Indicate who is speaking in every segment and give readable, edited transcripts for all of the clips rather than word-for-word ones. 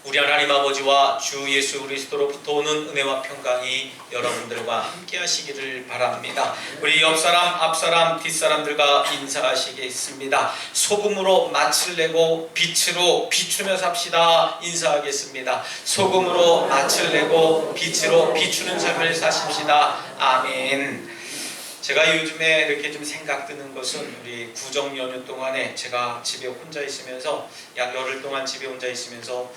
Speaker 1: 우리 하나님 아버지와 주 예수 그리스도로부터 오는 은혜와 평강이 여러분들과 함께 하시기를 바랍니다. 우리 옆사람, 앞사람, 뒷사람들과 인사하시겠습니다. 소금으로 맛을 내고 빛으로 비추며 삽시다. 인사하겠습니다. 소금으로 맛을 내고 빛으로 비추는 삶을 사십시다. 아멘. 제가 요즘에 이렇게 좀 생각드는 것은 우리 구정 연휴 동안에 제가 집에 혼자 있으면서 약 열흘 동안 집에 혼자 있으면서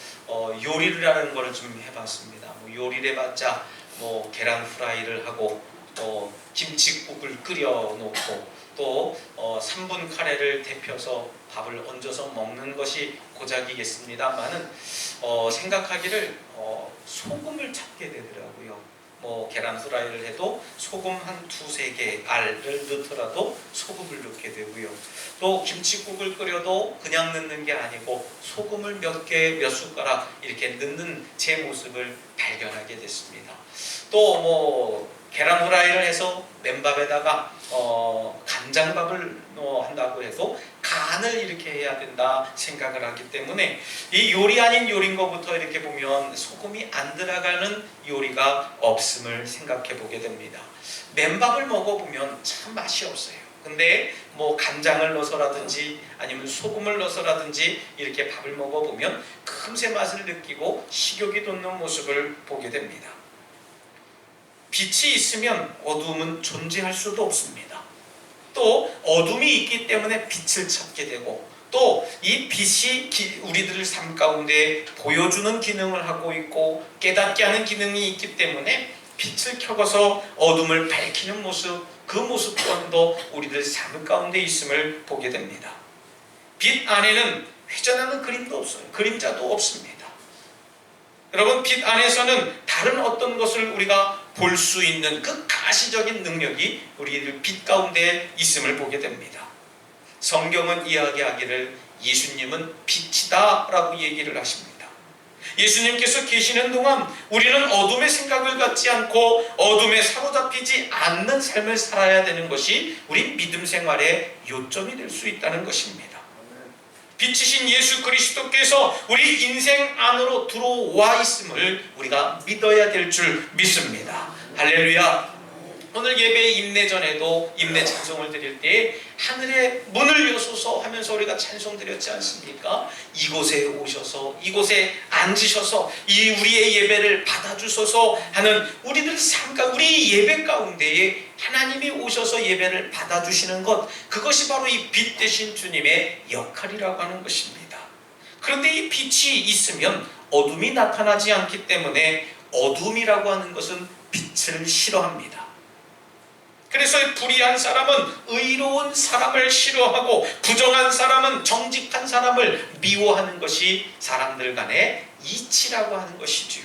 Speaker 1: 요리를 하는 걸 좀 해봤습니다. 요리를 해봤자 계란 프라이를 하고 김치국을 끓여 놓고 또 3분 카레를 데펴서 밥을 얹어서 먹는 것이 고작이겠습니다만은 생각하기를 소금을 찾게 되더라고요. 계란 프라이를 해도 소금 한 2-3개 알을 넣더라도 소금을 넣게 되고요. 또 김치국을 끓여도 그냥 넣는 게 아니고 소금을 몇 숟가락 이렇게 넣는 제 모습을 발견하게 됐습니다. 또 계란 프라이를 해서 맨밥에다가 간장밥을 한다고 해도 간을 이렇게 해야 된다 생각을 하기 때문에 이 요리 아닌 요리인 것부터 이렇게 보면 소금이 안 들어가는 요리가 없음을 생각해 보게 됩니다. 맨밥을 먹어보면 참 맛이 없어요. 근데 간장을 넣어서라든지 아니면 소금을 넣어서라든지 이렇게 밥을 먹어보면 금세 맛을 느끼고 식욕이 돋는 모습을 보게 됩니다. 빛이 있으면 어두움은 존재할 수도 없습니다. 또 어둠이 있기 때문에 빛을 찾게 되고 또 이 빛이 우리들 삶 가운데 보여주는 기능을 하고 있고 깨닫게 하는 기능이 있기 때문에 빛을 켜고서 어둠을 밝히는 모습, 그 모습 또한도 우리들 삶 가운데 있음을 보게 됩니다. 빛 안에는 회전하는 그림도 없어요. 그림자도 없습니다. 여러분, 빛 안에서는 다른 어떤 것을 우리가 볼 수 있는 그 가시적인 능력이 우리들 빛 가운데 있음을 보게 됩니다. 성경은 이야기하기를 예수님은 빛이다 라고 얘기를 하십니다. 예수님께서 계시는 동안 우리는 어둠의 생각을 갖지 않고 어둠에 사로잡히지 않는 삶을 살아야 되는 것이 우리 믿음 생활의 요점이 될 수 있다는 것입니다. 빛이신 예수 그리스도께서 우리 인생 안으로 들어와 있음을 우리가 믿어야 될 줄 믿습니다. 할렐루야. 오늘 예배 임내 전에도 임내 찬송을 드릴 때 하늘의 문을 여소서 하면서 우리가 찬송 드렸지 않습니까? 이곳에 오셔서 이곳에 앉으셔서 이 우리의 예배를 받아주소서 하는 우리들 우리 예배 가운데에 하나님이 오셔서 예배를 받아주시는 것, 그것이 바로 이 빛 되신 주님의 역할이라고 하는 것입니다. 그런데 이 빛이 있으면 어둠이 나타나지 않기 때문에 어둠이라고 하는 것은 빛을 싫어합니다. 그래서 불의한 사람은 의로운 사람을 싫어하고 부정한 사람은 정직한 사람을 미워하는 것이 사람들 간의 이치라고 하는 것이지요.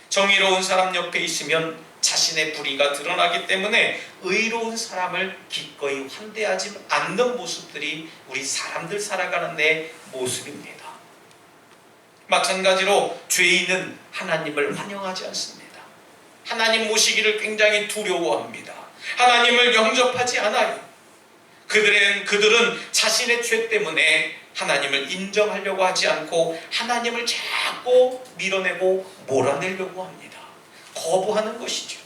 Speaker 1: 정의로운 사람 옆에 있으면 자신의 불의가 드러나기 때문에 의로운 사람을 기꺼이 환대하지 않는 모습들이 우리 사람들 살아가는 데 모습입니다. 마찬가지로 죄인은 하나님을 환영하지 않습니다. 하나님 모시기를 굉장히 두려워합니다. 하나님을 영접하지 않아요. 그들은 자신의 죄 때문에 하나님을 인정하려고 하지 않고 하나님을 자꾸 밀어내고 몰아내려고 합니다. 거부하는 것이죠.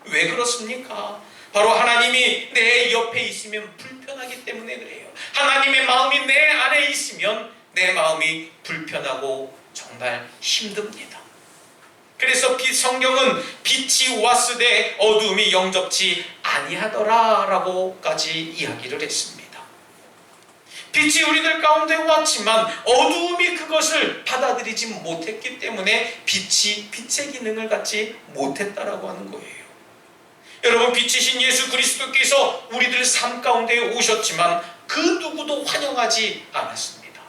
Speaker 1: 왜 그렇습니까? 바로 하나님이 내 옆에 있으면 불편하기 때문에 그래요. 하나님의 마음이 내 안에 있으면 내 마음이 불편하고 정말 힘듭니다. 그래서 성경은 빛이 왔으되 어둠이 영접지 아니하더라 라고까지 이야기를 했습니다. 빛이 우리들 가운데 왔지만 어둠이 그것을 받아들이지 못했기 때문에 빛이 빛의 기능을 갖지 못했다라고 하는 거예요. 여러분, 빛이신 예수 그리스도께서 우리들 삶 가운데 오셨지만 그 누구도 환영하지 않았습니다.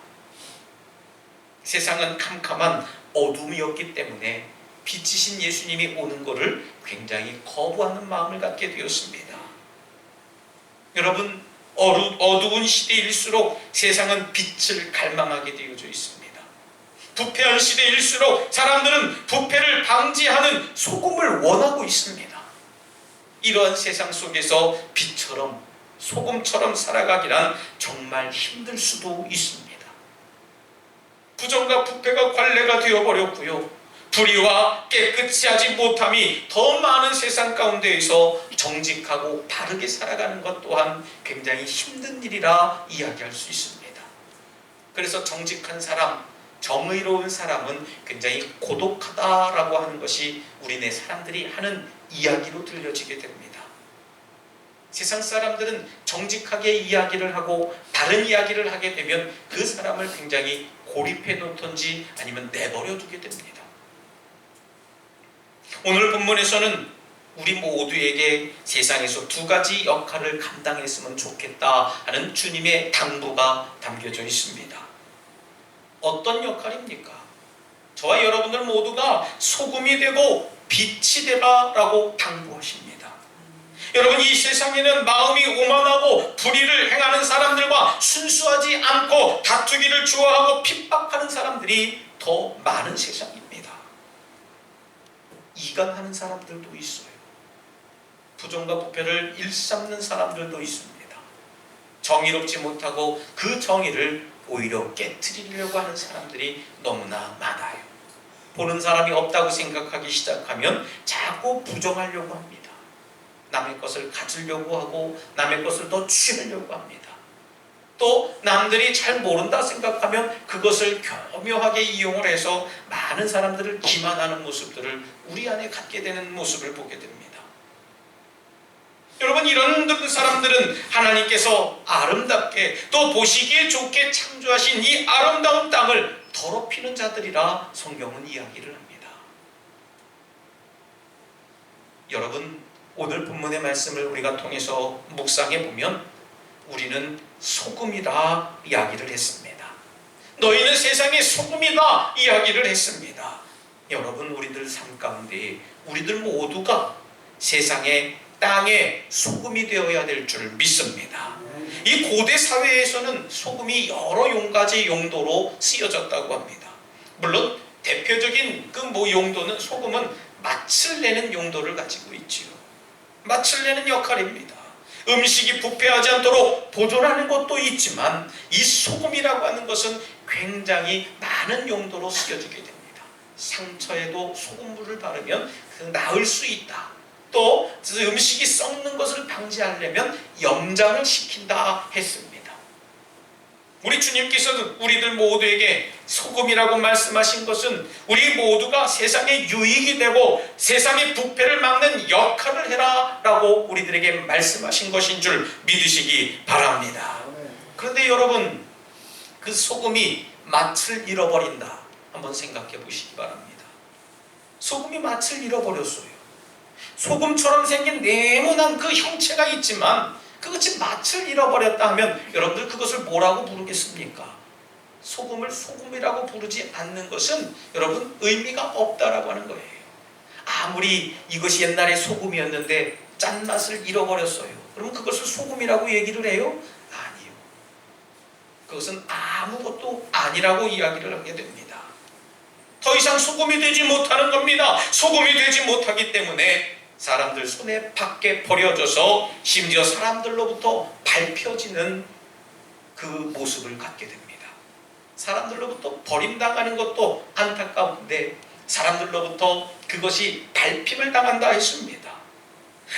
Speaker 1: 세상은 캄캄한 어둠이었기 때문에 빛이신 예수님이 오는 것을 굉장히 거부하는 마음을 갖게 되었습니다. 여러분, 어두운 시대일수록 세상은 빛을 갈망하게 되어져 있습니다. 부패한 시대일수록 사람들은 부패를 방지하는 소금을 원하고 있습니다. 이러한 세상 속에서 빛처럼 소금처럼 살아가기란 정말 힘들 수도 있습니다. 부정과 부패가 관례가 되어버렸고요. 불의와 깨끗이 하지 못함이 더 많은 세상 가운데에서 정직하고 바르게 살아가는 것 또한 굉장히 힘든 일이라 이야기할 수 있습니다. 그래서 정직한 사람, 정의로운 사람은 굉장히 고독하다라고 하는 것이 우리네 사람들이 하는 이야기로 들려지게 됩니다. 세상 사람들은 정직하게 이야기를 하고 바른 이야기를 하게 되면 그 사람을 굉장히 고립해 놓던지 아니면 내버려 두게 됩니다. 오늘 본문에서는 우리 모두에게 세상에서 두 가지 역할을 감당했으면 좋겠다 하는 주님의 당부가 담겨져 있습니다. 어떤 역할입니까? 저와 여러분들 모두가 소금이 되고 빛이 되라라고 당부하십니다. 여러분, 이 세상에는 마음이 오만하고 불의를 행하는 사람들과 순수하지 않고 다투기를 좋아하고 핍박하는 사람들이 더 많은 세상입니다. 이간하는 사람들도 있어요. 부정과 부패를 일삼는 사람들도 있습니다. 정의롭지 못하고 그 정의를 오히려 깨트리려고 하는 사람들이 너무나 많아요. 보는 사람이 없다고 생각하기 시작하면 자꾸 부정하려고 합니다. 남의 것을 가지려고 하고 남의 것을 더 취하려고 합니다. 또 남들이 잘 모른다 생각하면 그것을 교묘하게 이용을 해서 많은 사람들을 기만하는 모습들을 우리 안에 갖게 되는 모습을 보게 됩니다. 여러분, 이런 사람들은 하나님께서 아름답게 또 보시기에 좋게 창조하신 이 아름다운 땅을 더럽히는 자들이라 성경은 이야기를 합니다. 여러분, 오늘 본문의 말씀을 우리가 통해서 묵상해 보면 우리는 소금이라 이야기를 했습니다. 너희는 세상의 소금이다 이야기를 했습니다. 여러분, 우리들 삶 가운데 우리들 모두가 세상의 땅에 소금이 되어야 될 줄 믿습니다. 이 고대 사회에서는 소금이 여러 가지 용도로 쓰여졌다고 합니다. 물론 대표적인 그 용도는 소금은 맛을 내는 용도를 가지고 있지요. 맛을 내는 역할입니다. 음식이 부패하지 않도록 보존하는 것도 있지만 이 소금이라고 하는 것은 굉장히 많은 용도로 쓰여지게 됩니다. 상처에도 소금물을 바르면 나을 수 있다. 또 음식이 썩는 것을 방지하려면 염장을 시킨다 했습니다. 우리 주님께서는 우리들 모두에게 소금이라고 말씀하신 것은 우리 모두가 세상에 유익이 되고 세상의 부패를 막는 역할을 해라 라고 우리들에게 말씀하신 것인 줄 믿으시기 바랍니다. 그런데 여러분, 그 소금이 맛을 잃어버린다, 한번 생각해 보시기 바랍니다. 소금이 맛을 잃어버렸어요. 소금처럼 생긴 네모난 그 형체가 있지만 그것이 맛을 잃어버렸다 하면 여러분들 그것을 뭐라고 부르겠습니까? 소금을 소금이라고 부르지 않는 것은 여러분 의미가 없다라고 하는 거예요. 아무리 이것이 옛날에 소금이었는데 짠맛을 잃어버렸어요. 그러면 그것을 소금이라고 얘기를 해요? 아니요. 그것은 아무것도 아니라고 이야기를 하게 됩니다. 더 이상 소금이 되지 못하는 겁니다. 소금이 되지 못하기 때문에 사람들 손에 밖에 버려져서 심지어 사람들로부터 밟혀지는 그 모습을 갖게 됩니다. 사람들로부터 버림당하는 것도 안타까운데 사람들로부터 그것이 밟힘을 당한다 했습니다.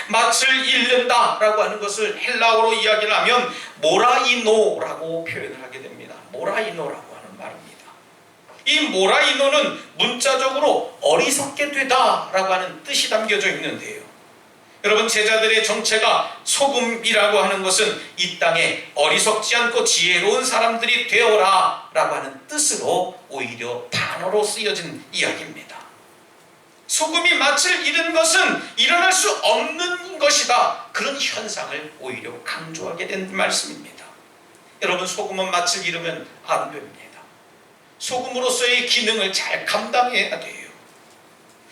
Speaker 1: 맛을 잃는다라고 하는 것을 헬라어로 이야기를 하면 모라이노라고 표현을 하게 됩니다. 모라이노라고 하는 말입니다. 이 모라이노는 문자적으로 어리석게 되다라고 하는 뜻이 담겨져 있는데요. 여러분, 제자들의 정체가 소금이라고 하는 것은 이 땅에 어리석지 않고 지혜로운 사람들이 되어라 라고 하는 뜻으로 오히려 단어로 쓰여진 이야기입니다. 소금이 맛을 잃은 것은 일어날 수 없는 것이다, 그런 현상을 오히려 강조하게 된 말씀입니다. 여러분, 소금은 맛을 잃으면 안 됩니다. 소금으로서의 기능을 잘 감당해야 돼요.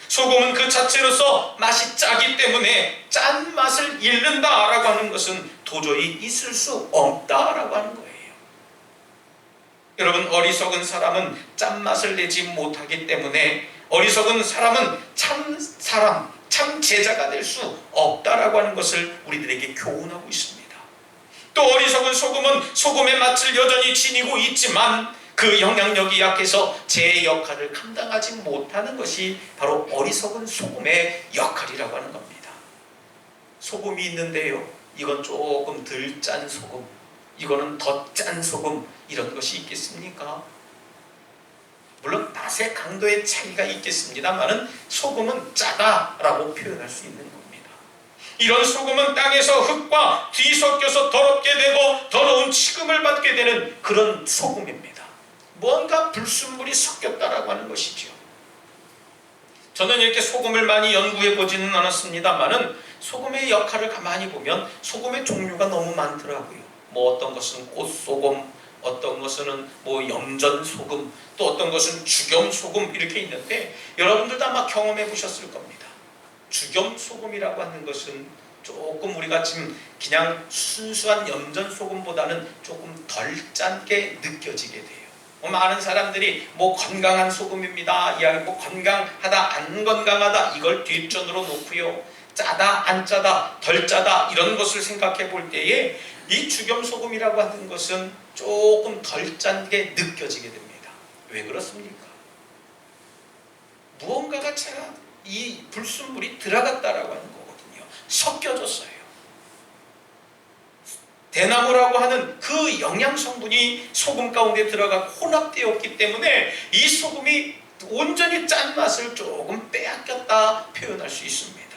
Speaker 1: 소금은 그 자체로서 맛이 짜기 때문에 짠맛을 잃는다라고 하는 것은 도저히 있을 수 없다라고 하는 거예요. 여러분, 어리석은 사람은 짠맛을 내지 못하기 때문에 어리석은 사람은 참 사람, 참 제자가 될 수 없다라고 하는 것을 우리들에게 교훈하고 있습니다. 또 어리석은 소금은 소금의 맛을 여전히 지니고 있지만 그 영향력이 약해서 제 역할을 감당하지 못하는 것이 바로 어리석은 소금의 역할이라고 하는 겁니다. 소금이 있는데요, 이건 조금 덜 짠 소금, 이거는 더 짠 소금, 이런 것이 있겠습니까? 물론 맛의 강도의 차이가 있겠습니다만은 소금은 짜다라고 표현할 수 있는 겁니다. 이런 소금은 땅에서 흙과 뒤섞여서 더럽게 되고 더러운 취급을 받게 되는 그런 소금입니다. 뭔가 불순물이 섞였다라고 하는 것이죠. 저는 이렇게 소금을 많이 연구해 보지는 않았습니다만은 소금의 역할을 가만히 보면 소금의 종류가 너무 많더라고요. 뭐 어떤 것은 꽃소금, 어떤 것은 뭐 염전소금, 또 어떤 것은 죽염소금, 이렇게 있는데 여러분들도 아마 경험해 보셨을 겁니다. 죽염소금이라고 하는 것은 조금 우리가 지금 그냥 순수한 염전소금보다는 조금 덜 짠게 느껴지게 돼요. 많은 사람들이 뭐 건강한 소금입니다, 이야기, 뭐 건강하다, 안 건강하다, 이걸 뒷전으로 놓고요, 짜다, 안 짜다, 덜 짜다, 이런 것을 생각해 볼 때에 이 죽염소금이라고 하는 것은 조금 덜 짠 게 느껴지게 됩니다. 왜 그렇습니까? 무언가가 제가 이 불순물이 들어갔다라고 하는 거거든요. 섞여졌어요. 대나무라고 하는 그 영양성분이 소금 가운데 들어가 혼합되었기 때문에 이 소금이 온전히 짠맛을 조금 빼앗겼다 표현할 수 있습니다.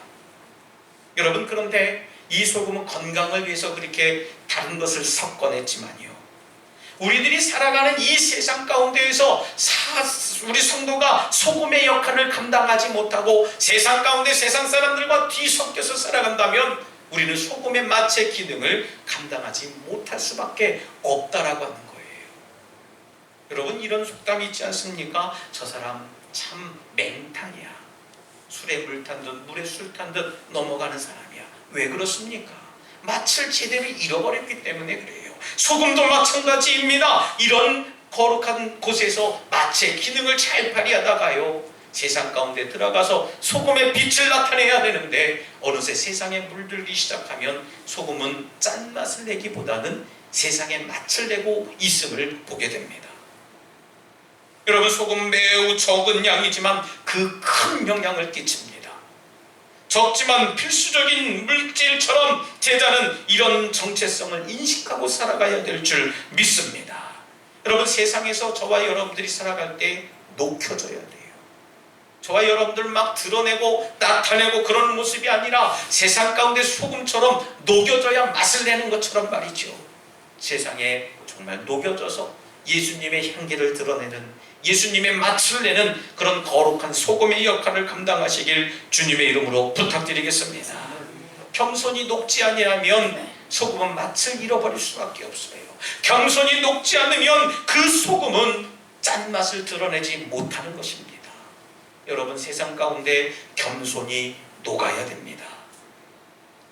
Speaker 1: 여러분, 그런데 이 소금은 건강을 위해서 그렇게 다른 것을 섞어냈지만요, 우리들이 살아가는 이 세상 가운데에서 우리 성도가 소금의 역할을 감당하지 못하고 세상 가운데 세상 사람들과 뒤섞여서 살아간다면 우리는 소금의 맛의 기능을 감당하지 못할 수밖에 없다라고 하는 거예요. 여러분, 이런 속담이 있지 않습니까? 저 사람 참 맹탕이야. 술에 물 탄 듯 물에 술 탄 듯 넘어가는 사람이야. 왜 그렇습니까? 맛을 제대로 잃어버렸기 때문에 그래요. 소금도 마찬가지입니다. 이런 거룩한 곳에서 맛의 기능을 잘 발휘하다가요, 세상 가운데 들어가서 소금의 빛을 나타내야 되는데 어느새 세상에 물들기 시작하면 소금은 짠맛을 내기보다는 세상에 맛을 내고 있음을 보게 됩니다. 여러분, 소금은 매우 적은 양이지만 그 큰 영향을 끼칩니다. 적지만 필수적인 물질처럼 제자는 이런 정체성을 인식하고 살아가야 될 줄 믿습니다. 여러분, 세상에서 저와 여러분들이 살아갈 때 녹혀져야 돼요. 저와 여러분들 막 드러내고 나타내고 그런 모습이 아니라 세상 가운데 소금처럼 녹여져야 맛을 내는 것처럼 말이죠. 세상에 정말 녹여져서 예수님의 향기를 드러내는, 예수님의 맛을 내는 그런 거룩한 소금의 역할을 감당하시길 주님의 이름으로 부탁드리겠습니다. 겸손히 녹지 아니하면 소금은 맛을 잃어버릴 수밖에 없어요. 겸손히 녹지 않으면 그 소금은 짠맛을 드러내지 못하는 것입니다. 여러분, 세상 가운데 겸손히 녹아야 됩니다.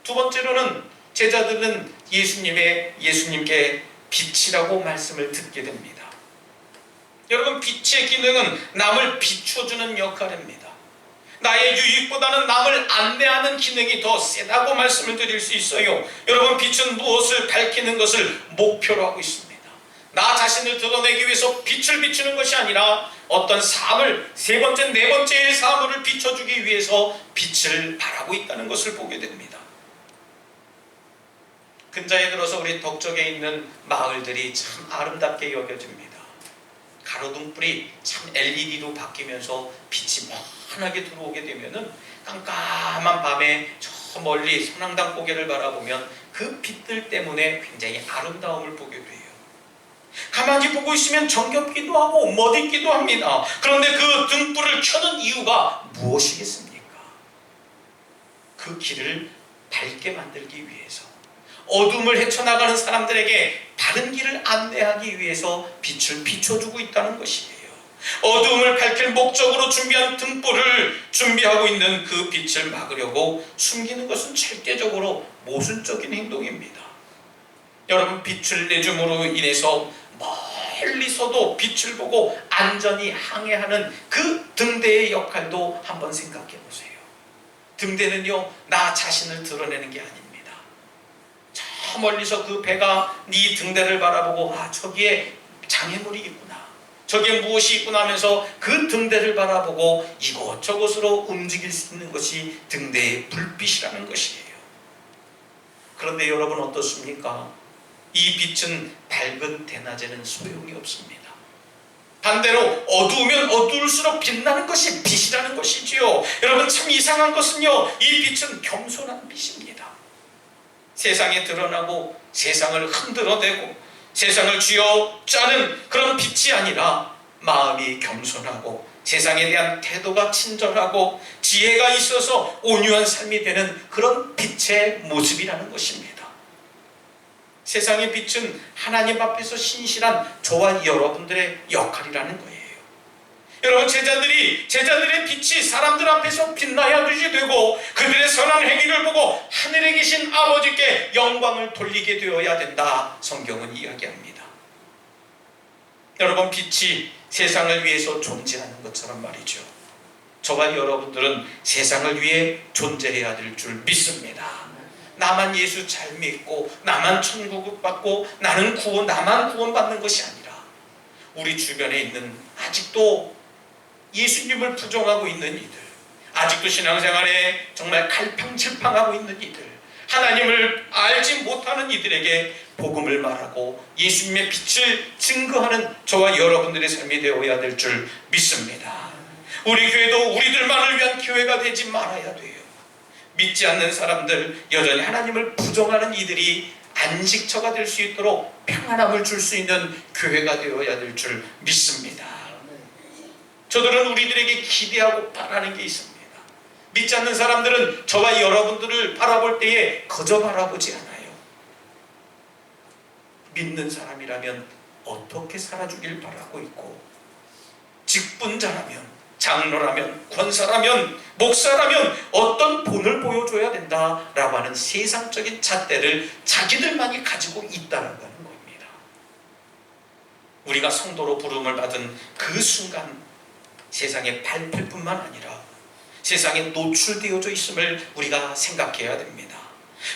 Speaker 1: 두 번째로는 제자들은 예수님께 빛이라고 말씀을 듣게 됩니다. 여러분, 빛의 기능은 남을 비춰주는 역할입니다. 나의 유익보다는 남을 안내하는 기능이 더 세다고 말씀을 드릴 수 있어요. 여러분, 빛은 무엇을 밝히는 것을 목표로 하고 있습니다. 나 자신을 드러내기 위해서 빛을 비추는 것이 아니라 어떤 삶을, 세 번째, 네 번째의 삶을 비춰주기 위해서 빛을 발하고 있다는 것을 보게 됩니다. 근자에 들어서 우리 덕적에 있는 마을들이 참 아름답게 여겨집니다. 가로등불이 참 LED로 바뀌면서 빛이 환하게 들어오게 되면은 깜깜한 밤에 저 멀리 선앙당 고개를 바라보면 그 빛들 때문에 굉장히 아름다움을 보게 돼요. 가만히 보고 있으면 정겹기도 하고 멋있기도 합니다. 그런데 그 등불을 켜는 이유가 무엇이겠습니까? 그 길을 밝게 만들기 위해서, 어둠을 헤쳐나가는 사람들에게 바른 길을 안내하기 위해서 빛을 비춰주고 있다는 것이에요. 어둠을 밝힐 목적으로 준비한 등불을 준비하고 있는 그 빛을 막으려고 숨기는 것은 절대적으로 모순적인 행동입니다. 여러분, 빛을 내줌으로 인해서 멀리서도 빛을 보고 안전히 항해하는 그 등대의 역할도 한번 생각해 보세요. 등대는요, 나 자신을 드러내는 게 아닙니다. 저 멀리서 그 배가 네 등대를 바라보고, 아, 저기에 장애물이 있구나, 저게 무엇이 있구나 하면서 그 등대를 바라보고 이곳저곳으로 움직일 수 있는 것이 등대의 불빛이라는 것이에요. 그런데 여러분 어떻습니까? 이 빛은 밝은 대낮에는 소용이 없습니다. 반대로 어두우면 어두울수록 빛나는 것이 빛이라는 것이지요. 여러분 참 이상한 것은요, 이 빛은 겸손한 빛입니다. 세상에 드러나고 세상을 흔들어대고 세상을 쥐어짜는 그런 빛이 아니라 마음이 겸손하고 세상에 대한 태도가 친절하고 지혜가 있어서 온유한 삶이 되는 그런 빛의 모습이라는 것입니다. 세상의 빛은 하나님 앞에서 신실한 저와 여러분들의 역할이라는 거예요. 여러분 제자들의 빛이 사람들 앞에서 빛나야 되고 그들의 선한 행위를 보고 하늘에 계신 아버지께 영광을 돌리게 되어야 된다, 성경은 이야기합니다. 여러분 빛이 세상을 위해서 존재하는 것처럼 말이죠. 저와 여러분들은 세상을 위해 존재해야 될 줄 믿습니다. 나만 예수 잘 믿고 나만 천국 받고 나만 구원받는 것이 아니라 우리 주변에 있는 아직도 예수님을 부정하고 있는 이들, 아직도 신앙생활에 정말 갈팡질팡하고 있는 이들, 하나님을 알지 못하는 이들에게 복음을 말하고 예수님의 빛을 증거하는 저와 여러분들의 삶이 되어야 될 줄 믿습니다. 우리 교회도 우리들만을 위한 교회가 되지 말아야 돼요. 믿지 않는 사람들, 여전히 하나님을 부정하는 이들이 안식처가 될 수 있도록 평안함을 줄 수 있는 교회가 되어야 될 줄 믿습니다. 저들은 우리들에게 기대하고 바라는 게 있습니다. 믿지 않는 사람들은 저와 여러분들을 바라볼 때에 거저 바라보지 않아요. 믿는 사람이라면 어떻게 살아주길 바라고 있고, 직분자라면, 장로라면, 권사라면, 목사라면 어떤 본을 보여줘야 된다라고 하는 세상적인 잣대를 자기들만이 가지고 있다는 겁니다. 우리가 성도로 부름을 받은 그 순간 세상에 밟힐 뿐만 아니라 세상에 노출되어져 있음을 우리가 생각해야 됩니다.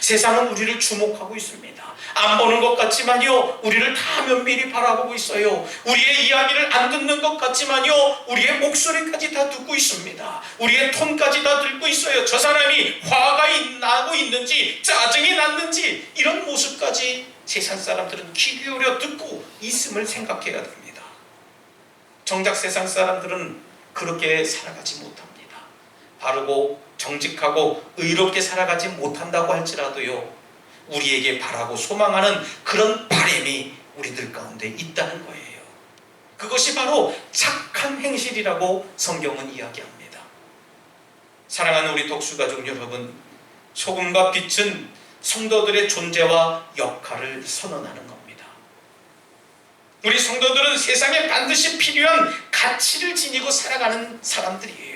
Speaker 1: 세상은 우리를 주목하고 있습니다. 안 보는 것 같지만요, 우리를 다 면밀히 바라보고 있어요. 우리의 이야기를 안 듣는 것 같지만요, 우리의 목소리까지 다 듣고 있습니다. 우리의 톤까지 다 듣고 있어요. 저 사람이 화가 나고 있는지 짜증이 났는지 이런 모습까지 세상 사람들은 귀 기울여 듣고 있음을 생각해야 됩니다. 정작 세상 사람들은 그렇게 살아가지 못합니다. 바르고 정직하고 의롭게 살아가지 못한다고 할지라도요, 우리에게 바라고 소망하는 그런 바람이 우리들 가운데 있다는 거예요. 그것이 바로 착한 행실이라고 성경은 이야기합니다. 사랑하는 우리 독수가족 여러분, 소금과 빛은 성도들의 존재와 역할을 선언하는 겁니다. 우리 성도들은 세상에 반드시 필요한 가치를 지니고 살아가는 사람들이에요.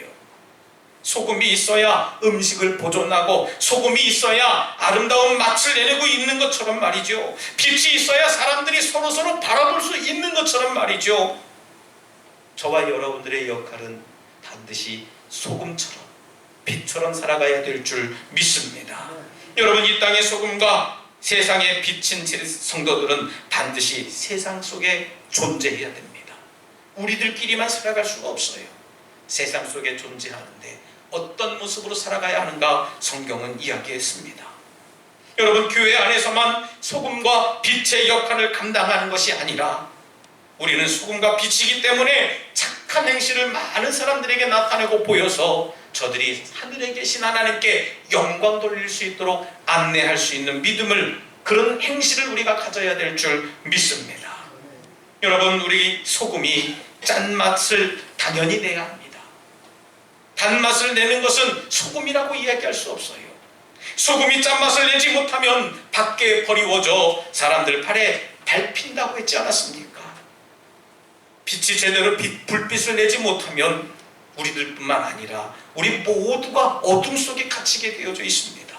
Speaker 1: 소금이 있어야 음식을 보존하고, 소금이 있어야 아름다운 맛을 내내고 있는 것처럼 말이죠. 빛이 있어야 사람들이 서로 바라볼 수 있는 것처럼 말이죠. 저와 여러분들의 역할은 반드시 소금처럼, 빛처럼 살아가야 될 줄 믿습니다. 여러분, 이 땅의 소금과 세상에 비친 성도들은 반드시 세상 속에 존재해야 됩니다. 우리들끼리만 살아갈 수가 없어요. 세상 속에 존재하는데 어떤 모습으로 살아가야 하는가 성경은 이야기했습니다. 여러분, 교회 안에서만 소금과 빛의 역할을 감당하는 것이 아니라 우리는 소금과 빛이기 때문에 착한 행실을 많은 사람들에게 나타내고 보여서 저들이 하늘에 계신 하나님께 영광 돌릴 수 있도록 안내할 수 있는 믿음을, 그런 행실을 우리가 가져야 될 줄 믿습니다. 여러분, 우리 소금이 짠맛을 당연히 내야 합니다. 단맛을 내는 것은 소금이라고 이야기할 수 없어요. 소금이 짠맛을 내지 못하면 밖에 버리워져 사람들 팔에 밟힌다고 했지 않았습니까? 빛이 제대로 불빛을 내지 못하면 우리들뿐만 아니라 우리 모두가 어둠 속에 갇히게 되어져 있습니다.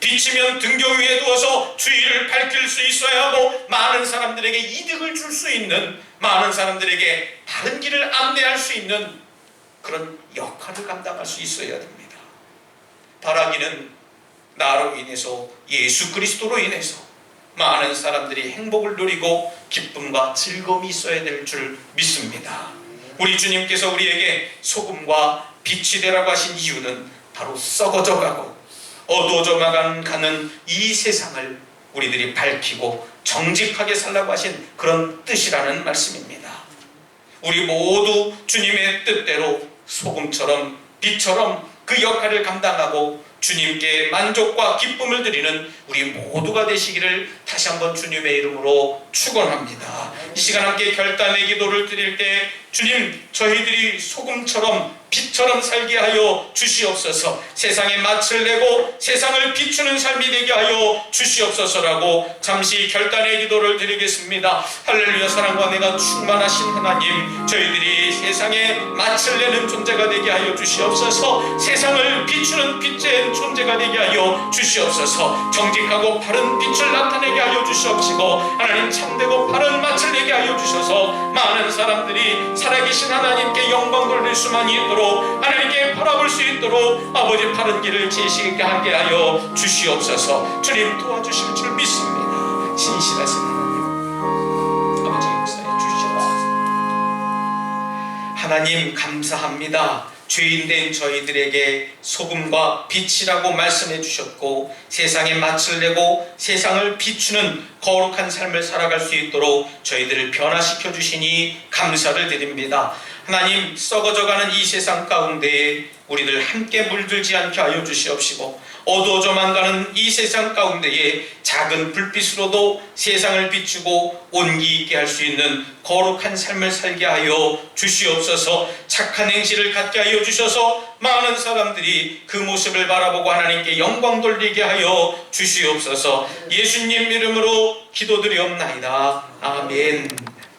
Speaker 1: 빛이면 등경 위에 두어서 주위를 밝힐 수 있어야 하고, 많은 사람들에게 이득을 줄 수 있는, 많은 사람들에게 바른 길을 안내할 수 있는 그런 역할을 감당할 수 있어야 됩니다. 바라기는 나로 인해서, 예수 그리스도로 인해서 많은 사람들이 행복을 누리고 기쁨과 즐거움이 있어야 될 줄 믿습니다. 우리 주님께서 우리에게 소금과 빛이 되라고 하신 이유는 바로 썩어져가고 어두워져만 가는 이 세상을 우리들이 밝히고 정직하게 살라고 하신 그런 뜻이라는 말씀입니다. 우리 모두 주님의 뜻대로 소금처럼 빛처럼 그 역할을 감당하고 주님께 만족과 기쁨을 드리는 우리 모두가 되시기를 다시 한번 주님의 이름으로 축원합니다. 이 시간 함께 결단의 기도를 드릴 때 주님, 저희들이 소금처럼 빛처럼 살게 하여 주시옵소서. 세상에 맛을 내고 세상을 비추는 삶이 되게 하여 주시옵소서라고 잠시 결단의 기도를 드리겠습니다. 할렐루야. 사랑과 은혜가 충만하신 하나님, 저희들이 세상에 맛을 내는 존재가 되게 하여 주시옵소서. 세상을 비추는 빛의 존재가 되게 하여 주시옵소서. 정직하고 바른 빛을 나타내게 하여 주시옵시고 하나님, 참되고 바른 맛을 내게 하여 주셔서 많은 사람들이 살아계신 하나님께 영광 돌릴 수만 있도록 하나님께 바라볼 수 있도록 아버지 바른 길을 지시게 하게 하여 주시옵소서. 주님 도와주실 줄 믿습니다. 신실하신 하나님, 아버지 역사해 주시옵소서. 하나님 감사합니다. 죄인된 저희들에게 소금과 빛이라고 말씀해 주셨고 세상에 맛을 내고 세상을 비추는 거룩한 삶을 살아갈 수 있도록 저희들을 변화시켜 주시니 감사를 드립니다. 하나님, 썩어져가는 이 세상 가운데에 우리들 함께 물들지 않게 하여 주시옵시고 어두워져만 가는 이 세상 가운데에 작은 불빛으로도 세상을 비추고 온기 있게 할 수 있는 거룩한 삶을 살게 하여 주시옵소서. 착한 행실을 갖게 하여 주셔서 많은 사람들이 그 모습을 바라보고 하나님께 영광 돌리게 하여 주시옵소서. 예수님 이름으로 기도드리옵나이다. 아멘.